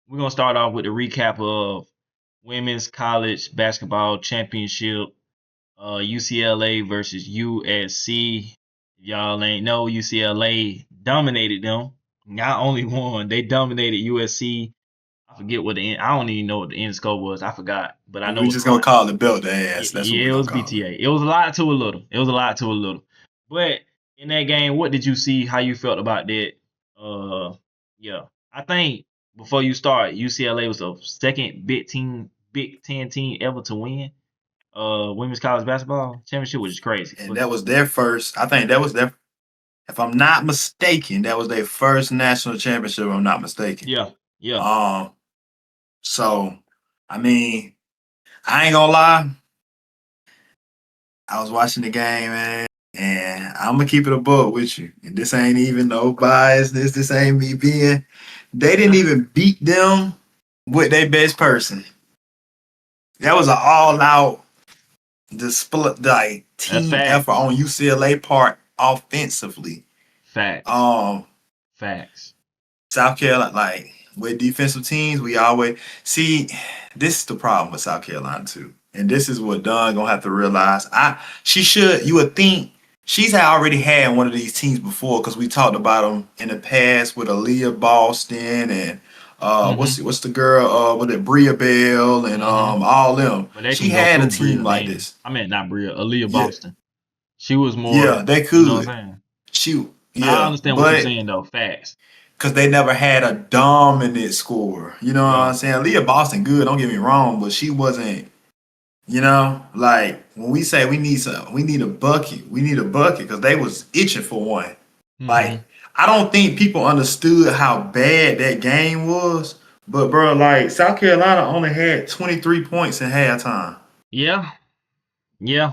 we're gonna start off with a recap of women's college basketball championship. UCLA versus USC. If y'all ain't know, UCLA dominated them. Not only won, they dominated USC. I forget what the end. I don't even know what the end score was. I forgot, but I know We it's just gonna close. call it belt the ass. That's what Yeah, we're it gonna was call it. BTA. It was a lot to a little. It was a lot to a little. But in that game, what did you see? How you felt about that? Uh, yeah, I think before you start, UCLA was the second Big Ten team ever to win women's college basketball championship, which is crazy. And But that was their first. I think that was their. If I'm not mistaken, that was their first national championship. If I'm not mistaken. yeah, yeah, Um. So, I mean, I ain't gonna lie. I was watching the game, man, and I'm gonna keep it a book with you. And this ain't even no bias. This ain't me being. They didn't even beat them with their best person. That was an all out display, like that's team effort facts. on UCLA part offensively. Facts. Um, Facts. South Carolina, like with defensive teams, we always see this is the problem with South Carolina too. And this is what Dunn gonna have to realize. She should you would think she's already had one of these teams before because we talked about them in the past with Aaliyah Boston and Mm-hmm. what's the girl with it Bria Bell and Mm-hmm. all them. But they She can go had a through team Bria like then. this. I mean, not Bria, Aaliyah Yeah, Boston. She was yeah, more, they you know what could. I'm saying? She But I yeah, understand what you're but saying though. Facts. because they never had a dominant score. You know what Yeah. I'm saying? Leah Boston good, don't get me wrong, but she wasn't, like when we say we need a bucket, we need a bucket because they was itching for one. Like, Mm-hmm. I don't think people understood how bad that game was. But bro, like South Carolina only had 23 points in halftime. Yeah. Yeah.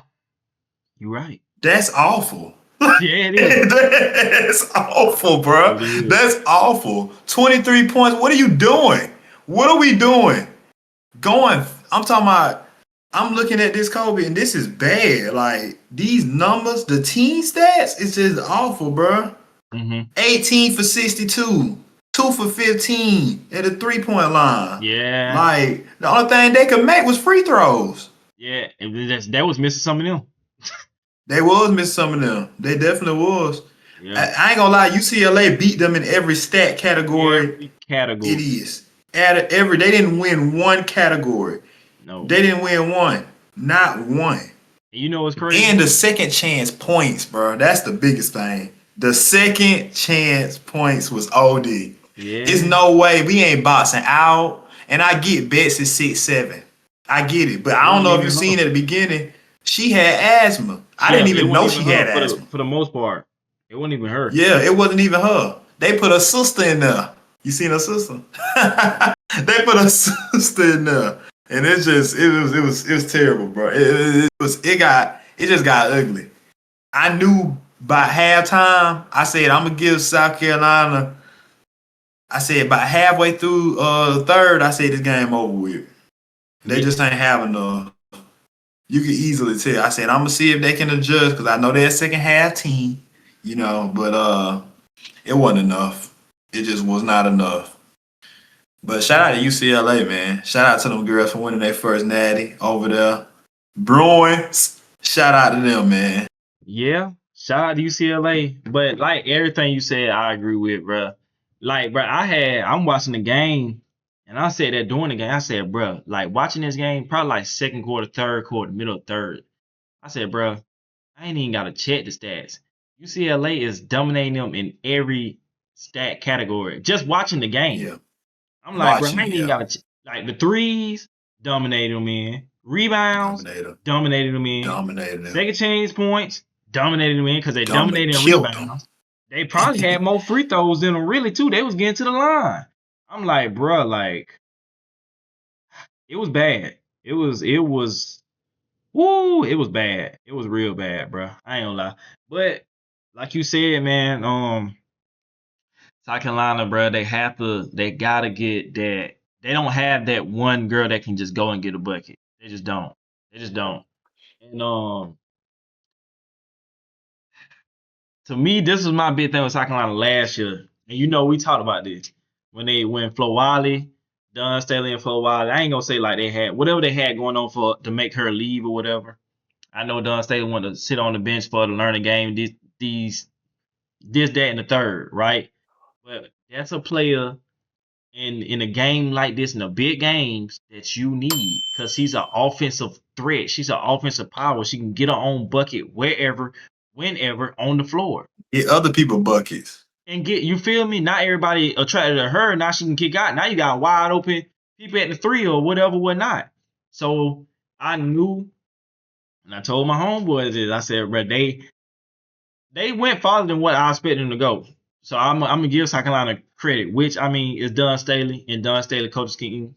You're right. That's awful. Yeah, it is. That's awful, bro. It is. That's awful. 23 points. What are you doing? What are we doing? Going, I'm talking about, I'm looking at this Kobe and this is bad. Like these numbers, the team stats, it's just awful, bro. Mm-hmm. 18 for 62, 2 for 15 at the 3-point line. Yeah. Like the only thing they could make was free throws. Yeah. That was missing some of them. They was missing some of them. They definitely was. Yeah. I ain't gonna lie, UCLA beat them in every stat category Every it category. is. They didn't win one category. No. They didn't win one. Not one. And you know what's crazy? And the second chance points, bro. That's the biggest thing. The second chance points was OD. It's Yeah. no way we ain't boxing out. And I get Betsy 6'7". I get it. But It I don't wasn't know if you even her. seen at the beginning, she had asthma. I Yeah, didn't it even wasn't know even she her had asthma. for the most part. It wasn't even her. Yeah, it wasn't even her. They put her sister in there. You seen her sister? They put her sister in there, and it was terrible, bro. It just got ugly. I knew by halftime. I said I'm gonna give South Carolina. I said about halfway through the third, I said this game over with. They Yeah. just ain't have enough. You can easily tell. I said I'm gonna see if they can adjust because I know they're a second half team, but it wasn't enough. It just was not enough. But shout out to UCLA, man. Shout out to them girls for winning their first natty over there. Bruins. Shout out to them, man. Yeah. Shout out to UCLA. But like everything you said, I agree with, bro. Like, bro, I'm watching the game, and I said that during the game, I said, bro, like watching this game, probably like second quarter, third quarter, middle of third. I said, bro, I ain't even gotta check the stats. UCLA is dominating them in every stat category. Just watching the game. Yeah. I'm like, bro, Watching I it, ain't even yeah. got to like the threes dominated them in, rebounds Dominator. dominated them in, Dominated them. second chance points dominated them in because they Dominate dominated in killed them. rebounds. They probably had more free throws than them really too. They was getting to the line. I'm like, bro, like it was bad. It was woo, it was bad. It was real bad, bro. I ain't gonna lie. But like you said, man, South Carolina, bro, they gotta get that. They don't have that one girl that can just go and get a bucket. They just don't. They just don't. And to me, this was my big thing with South Carolina last year. And you know, we talked about this when Flo Wiley Don Staley and Flo Wiley. I ain't gonna say like they had whatever they had going on for to make her leave or whatever. I know Don Staley wanted to sit on the bench for to learn the game. This, that, and the third, right? But that's a player in a game like this, in the big games, that you need because she's an offensive threat. She's an offensive power. She can get her own bucket wherever, whenever on the floor. Get other people buckets. And get, you feel me? Not everybody attracted to her. Now she can kick out. Now you got wide open people at the three or whatever, whatnot. So I knew, and I told my homeboys this. I said, bro, they went farther than what I expected them to go. So I'm gonna give South Carolina credit, which I mean is Don Staley and Don Staley coaching scheme,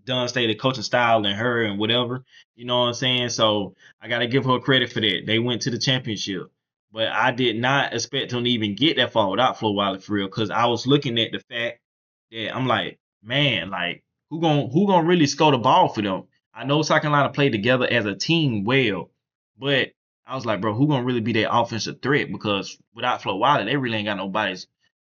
Don Staley coaching style and her and whatever. You know what I'm saying? So I gotta give her credit for that. They went to the championship. But I did not expect them to even get that far without Flo Wiley for real. Cause I was looking at the fact that I'm like, man, like who gonna really score the ball for them? I know South Carolina played together as a team well, but I was like, bro, who gonna really be that offensive threat? Because without Flo Wiley, they really ain't got nobody's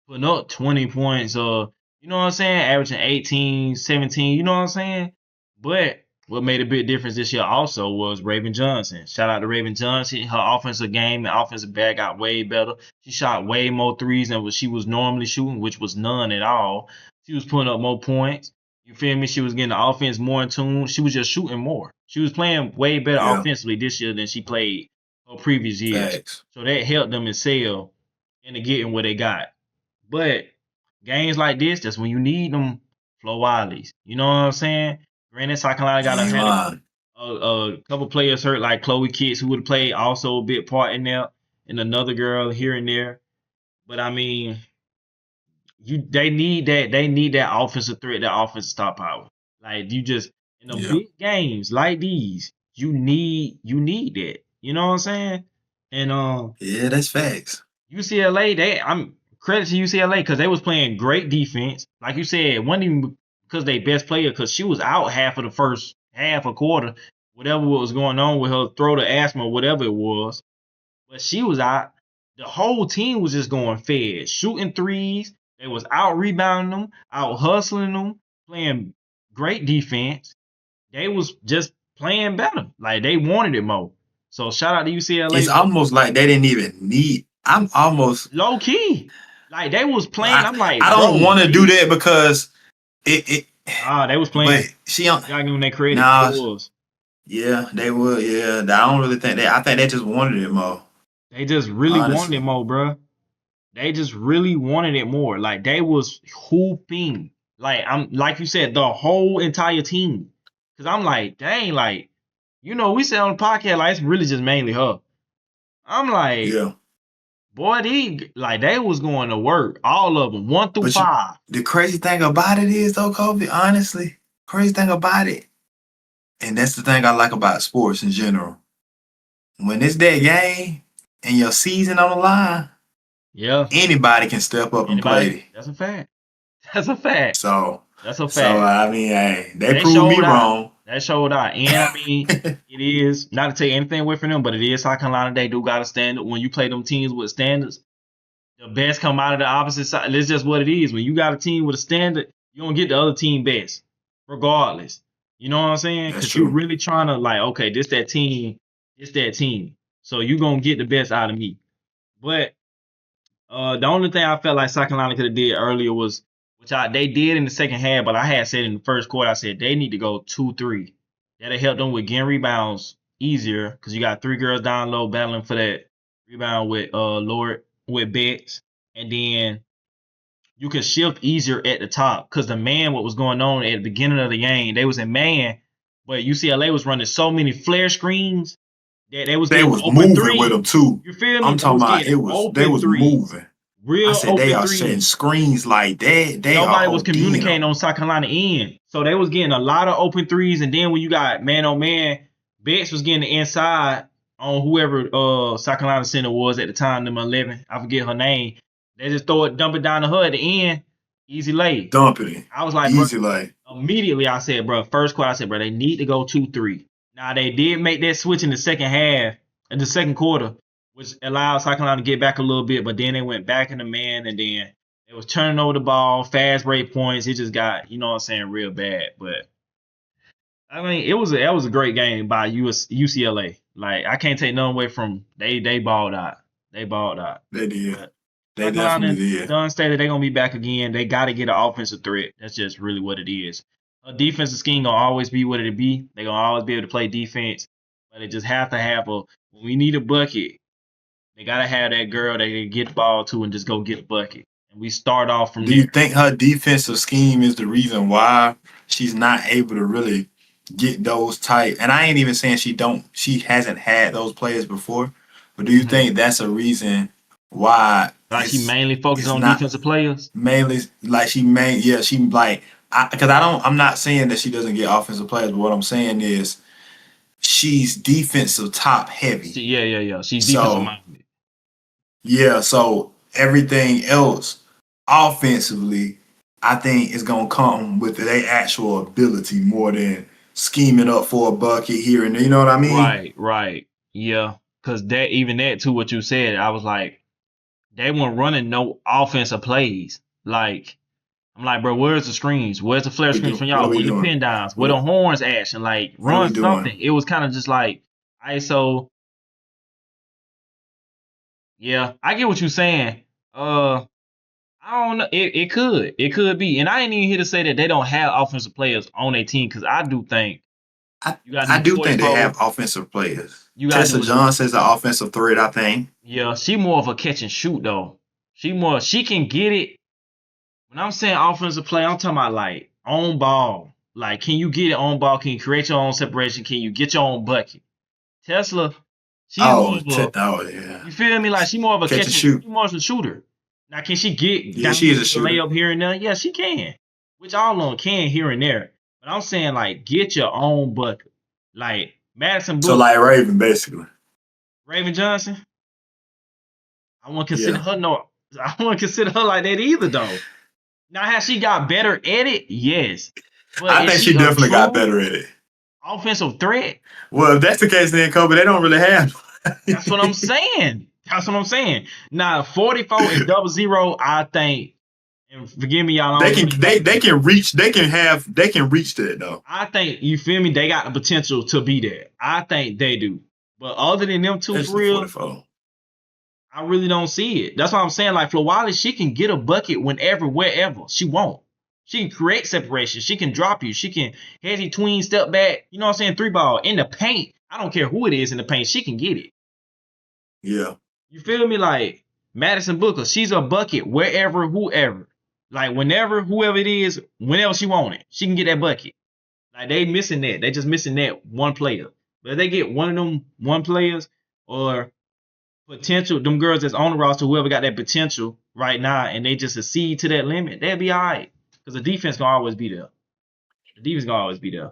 putting up 20 points or, you know what I'm saying, averaging 18, 17, you know what I'm saying? But what made a big difference this year also was Raven Johnson. Shout out to Raven Johnson. Her offensive game and offensive bag got way better. She shot way more threes than what she was normally shooting, which was none at all. She was putting up more points. You feel me? She was getting the offense more in tune. She was just shooting more. She was playing way better Yeah, offensively this year than she played her previous years. facts. So that helped them excel into getting what they got. But games like this, that's when you need them Flo Wileys. You know what I'm saying? Granted, South Carolina You got ain't had lying. a couple players hurt, like Chloe Kitts, who would have played also a big part in there, and another girl here and there. But I mean, they need that. They need that offensive threat, that offensive star power. Like you just in the Yeah, big games like these, you need that. You know what I'm saying? And yeah, that's facts. UCLA, I'm credit to UCLA because they was playing great defense. Like you said, it wasn't even because they best player, because she was out half of the first half a quarter, whatever was going on with her throat or asthma, whatever it was. But she was out. The whole team was just going fed, shooting threes. They was out rebounding them, out hustling them, playing great defense. They was just playing better. Like they wanted it more. So shout out to UCLA It's for almost like they didn't even need. I'm almost. low key. Like they was playing. I, I'm like, I don't bro, want to do that because it. they was But playing. she don't. Y'all give them their credit because they Nah, was. yeah, they would. Yeah, I don't really think they. I think they just wanted it more. They just really wanted it Honestly, more, bro. They just really wanted it more. Like they was hooping. Like I'm like you said, the whole entire team. Cause I'm like, dang, like, we said on the podcast, like it's really just mainly her. I'm like, yeah. boy, they was going to work. All of them, one through But five. the crazy thing about it is though, Kobe. Honestly, crazy thing about it, and that's the thing I like about sports in general. When it's that game and your season on the line, Yeah. anybody can step up and Anybody? play. That's a fact. That's a fact. So, That's a so fact. I mean, hey, they They proved me showed out. wrong. That showed out. And I mean, it is not to take anything away from them, but it is South Carolina. They do got a standard. When you play them teams with standards, the best come out of the opposite side. It's just what it is. When you got a team with a standard, you don't get the other team best, regardless. You know what I'm saying? That's Because you're true. really trying to like, okay, this that team, this that team. So you gonna get the best out of me. But the only thing I felt like South Carolina could have did earlier was, which they did in the second half, but I had said in the first quarter, I said they need to go 2-3. That'll help them with getting rebounds easier because you got three girls down low battling for that rebound with Lord with Bex, and then you can shift easier at the top because the man, what was going on at the beginning of the game, they was in man, but UCLA was running so many flare screens that they was They getting was open moving with threes. them too. You feel me? I'm They talking was about getting they open was threes, moving. I real said they open are setting threes. screens like that. They are Nobody was ODing communicating them. on South Carolina end. So they was getting a lot of open threes. And then when you got man on man, Bex was getting the inside on whoever South Carolina center was at the time, number 11. I forget her name. They just dump it down to her at the end. Easy lay. Dumping it. I was like, bro, Easy like. immediately I said, bro, first quarter, I said, bro, they need to go 2-3. Now they did make that switch in the second half, in the second quarter, which allowed South Carolina to get back a little bit, but then they went back in the man, and then They was turning over the ball, fast break points. It just got, you know what I'm saying, real bad. But I mean, that was a great game by UCLA. Like I can't take none away from they balled out. They balled out. They did. But They South Carolina definitely and did. Dunn stated they're gonna be back again. They got to get an offensive threat. That's just really what it is. A defensive scheme gonna always be what it be. They gonna always be able to play defense, but they just have to have a. When we need a bucket, they gotta have that girl that can get the ball to and just go get a bucket. And we start off from Do you there. think her defensive scheme is the reason why she's not able to really get those type? And I ain't even saying she hasn't had those players before, but do you Mhm. think that's a reason why Like she mainly focuses it's on not defensive players. mainly like she main yeah she like because I don't I'm not saying that she doesn't get offensive players, but what I'm saying is she's defensive top heavy. Yeah. She's defensive So minded. yeah, so everything else offensively, I think is gonna come with their actual ability more than scheming up for a bucket here and there. You know what I mean? Right. Yeah. Cause that even that too, what you said, I was like, they weren't running no offensive plays. Like I'm like, bro, where's the screens? Where's the flare We screens do. from What are y'all? we Where your doing? pin downs? Where the What horns action? Like what are we run doing? something. It was kind of just like ISO. Yeah, I get what you're saying. I don't know. It could be. And I ain't even here to say that they don't have offensive players on their team because I do think I you gotta I do do think they 44. have offensive players. You gotta Tessa do Johnson's an offensive threat, I think. Yeah, she more of a catch and shoot though. She can get it. When I'm saying offensive play, I'm talking about like on ball. Like, can you get it on ball? Can you create your own separation? Can you get your own bucket? Tesla, she's more of a Oh yeah, you feel me? Like she more of a catch and catch and shoot. she more of a shooter. Now, can she get Yeah, down she and is a get a shooter. layup here and there? Yeah, she can. Which all of them can here and there. But I'm saying like get your own bucket. Like Madison So Booker, like Raven, basically. Raven Johnson. I won't consider Yeah, her no. I won't consider her like that either though. Now, has she got better at it? Yes. But I is think she she a definitely got true better at it. offensive threat? Well, if that's the case, then Kobe, they don't really have. That's what I'm saying. That's what I'm saying. Now, 44 and double zero, I think, and forgive me, y'all, I They don't can know exactly. they can reach that though. I think, you feel me, they got the potential to be there. I think they do. But other than them two, for Especially real, 44. I really don't see it. That's why I'm saying, like, Flawali, she can get a bucket whenever, wherever. She won't. She can create separation. She can drop you. She can heady tween, step back. You know what I'm saying? Three ball in the paint. I don't care who it is in the paint. She can get it. Yeah. You feel me? Like Madison Booker, she's a bucket wherever, whoever. Like whenever, whoever it is, whenever she want it, she can get that bucket. Like they missing that. They just missing that one player. But if they get one of them one players or potential, them girls that's on the roster, whoever got that potential right now, and they just accede to that limit, they'll be all right. Because the defense gonna always be there. The defense gonna always be there.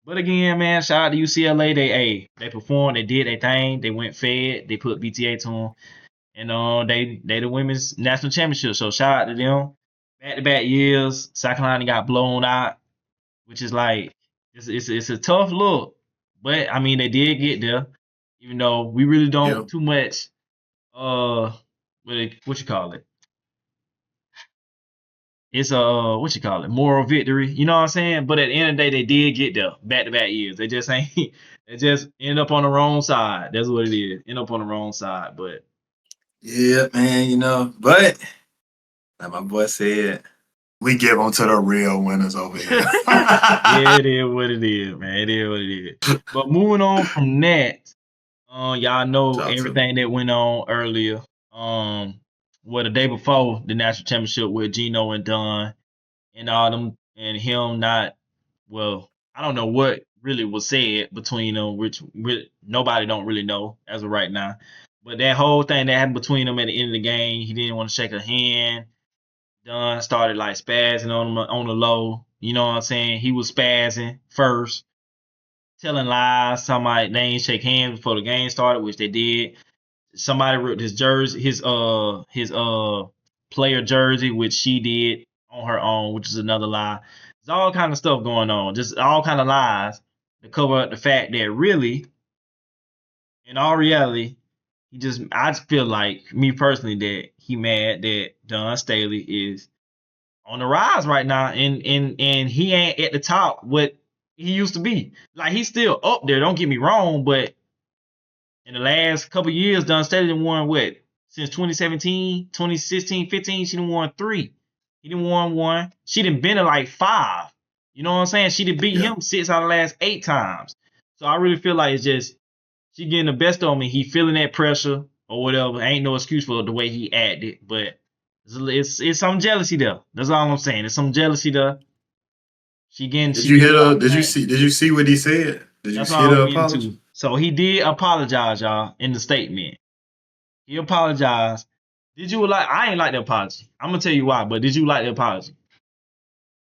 But again, man, shout out to UCLA. They performed, they did their thing, they went fed, they put BTA to them, and they the women's national championship. So shout out to them. Back to back years, South Carolina got blown out, which is like it's a tough look. But I mean they did get there, even though we really Yeah. don't too much what you call it? It's a what you call it, moral victory. You know what I'm saying? But at the end of the day, they did get there back to back years. They just ain't. They just end up on the wrong side. That's what it is. End up on the wrong side. But Yeah, man, But like my boy said, we give them to the real winners over here. yeah, it is what it is, man. It is what it is. But moving on from that, y'all know Talk to me. everything that went on earlier. Well, the day before the national championship with Geno and Dunn and all them and him not well, I don't know what really was said between them, which nobody don't really know as of right now. But that whole thing that happened between them at the end of the game, he didn't want to shake her hand. Dunn started like spazzing on him on the low. You know what I'm saying? He was spazzing first, telling lies. Somebody they ain't shake hands before the game started, which they did. Somebody ripped his jersey, his player jersey, which she did on her own, which is another lie. There's all kind of stuff going on, just all kind of lies to cover up the fact that really, in all reality, I just feel like me personally that he mad that Don Staley is on the rise right now, and he ain't at the top what he used to be. Like he's still up there. Don't get me wrong, but in the last couple years, Don Staley done won what? Since 2017, 2016, 15, she done won 3. He done won 1. She done been to like 5. You know what I'm saying? She done beat Yeah. him 6 out of the last 8 times. So I really feel like it's just she getting the best of me. He feeling that pressure or whatever. Ain't no excuse for the way he acted, but it's some jealousy there. That's all I'm saying. There's some jealousy there. She getting Did you hear a lot the? of blame. Did you see what he said? Did you That's hear all I'm the getting apology? to. So he did apologize, y'all, in the statement. He apologized. Did you like? I ain't like the apology. I'm gonna tell you why. But did you like the apology?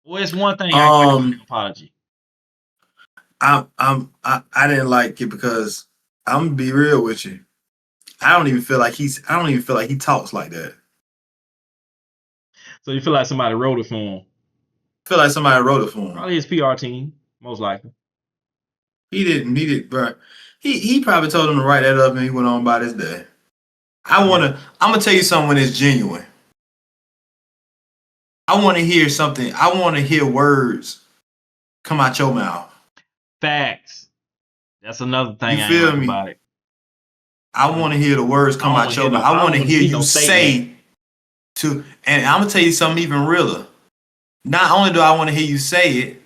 Well, it's one thing I ain't like about the Um, apology. I didn't like it because I'm gonna be real with you. I don't even feel like he talks like that. So you feel like somebody wrote it for him? I feel like somebody wrote it for him. Probably his PR team, most likely. He didn't. He did, bro. He probably told him to write that up, and he went on about his day. Yeah. I'm gonna tell you something when it's genuine. I want to hear something. I want to hear words come out your mouth. Facts. That's another You thing I ain't feel like me? about it. I want to hear the words I come don't out want to your hear mouth. no. I I want don't to want to hear see you no statement. say to, and I'm gonna tell you something even realer. Not only do I want to hear you say it,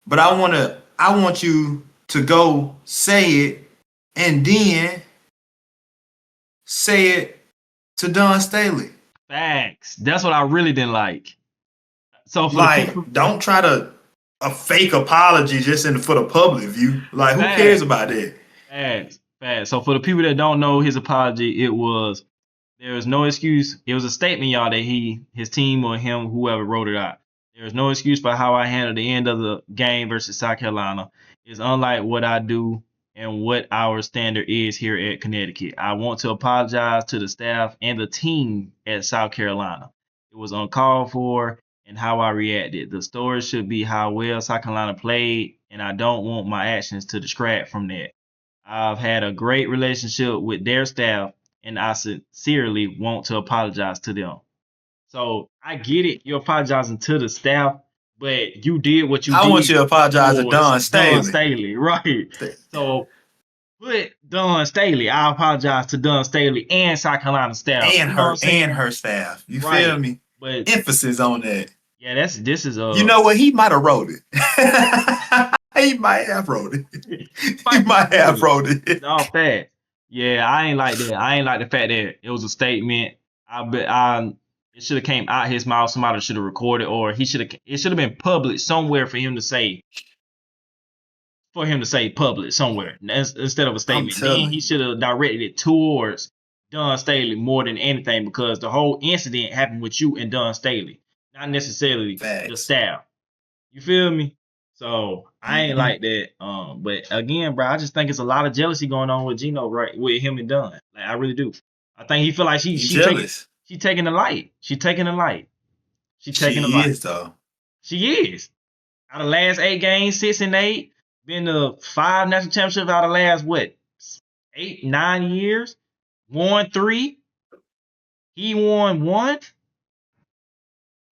but I want you to go say it and then say it to Don Staley. Facts. That's what I really didn't like. So for the people, Like, don't try to a fake apology just in for the public view. Like, who cares facts, about that? facts, facts. So for the people that don't know his apology, it was there is no excuse. It was a statement, y'all, that his team or him, whoever wrote it out. There is no excuse for how I handled the end of the game versus South Carolina. It's unlike what I do and what our standard is here at Connecticut. I want to apologize to the staff and the team at South Carolina. It was uncalled for and how I reacted. The story should be how well South Carolina played, and I don't want my actions to distract from that. I've had a great relationship with their staff, and I sincerely want to apologize to them. So I get it, you're apologizing to the staff, but you did what you I want did you to apologize to towards Don Don Staley Staley, right? So put Don Staley. I apologize to Don Staley and South Carolina staff. You know what I'm and saying? her staff. You feel Right. me? But Emphasis on that. yeah, this is You know what? He might have wrote it. He might have wrote it. He might might wrote have it. wrote it. No fact. Yeah, I ain't like that. I ain't like the fact that it was a statement. I bet I it should have came out his mouth. Somebody should have recorded, or he should have. It should have been public somewhere for him to say public somewhere instead of a I'm statement. Then telling he you, should have directed it towards Don Staley more than anything because the whole incident happened with you and Don Staley, not necessarily the facts. staff. You feel me? So I ain't Mm-hmm. like that. But again, bro, I just think it's a lot of jealousy going on with Geno, right? With him and Dunn. Like I really do. I think he feel like He jealous. she taking the light. She taking the light. She taking the She light. is though. She is. Out of the last 8 games, 6-8, been to 5 national championships out of the last what 8, 9 years. Won 3. He won 1.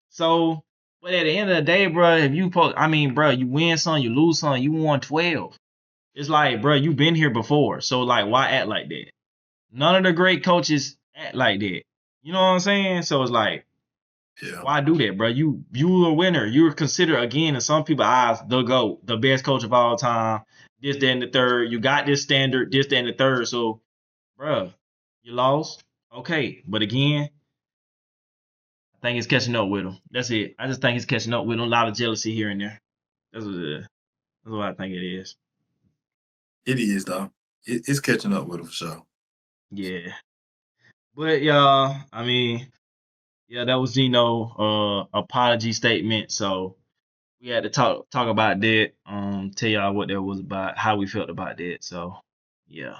So, but at the end of the day, bro, if you I mean, bro, you win some, you lose some, you won 12. It's like, bro, you've been here before. So, like, why act like that? None of the great coaches act like that. You know what I'm saying? So it's like, Yeah. why do that, bro? You a winner. You're considered again in some people's eyes the GOAT, the best coach of all time. This, that, and the third. You got this standard, this, that, and the third. So, bro, you lost. Okay. But again, I think it's catching up with him. That's it. I just think it's catching up with him. A lot of jealousy here and there. That's what it is. That's what I think it is. It is though. It's catching up with him for sure. Yeah. But y'all, I mean, yeah, that was Geno apology statement. So we had to talk about that. Tell y'all what that was about, how we felt about that. So yeah.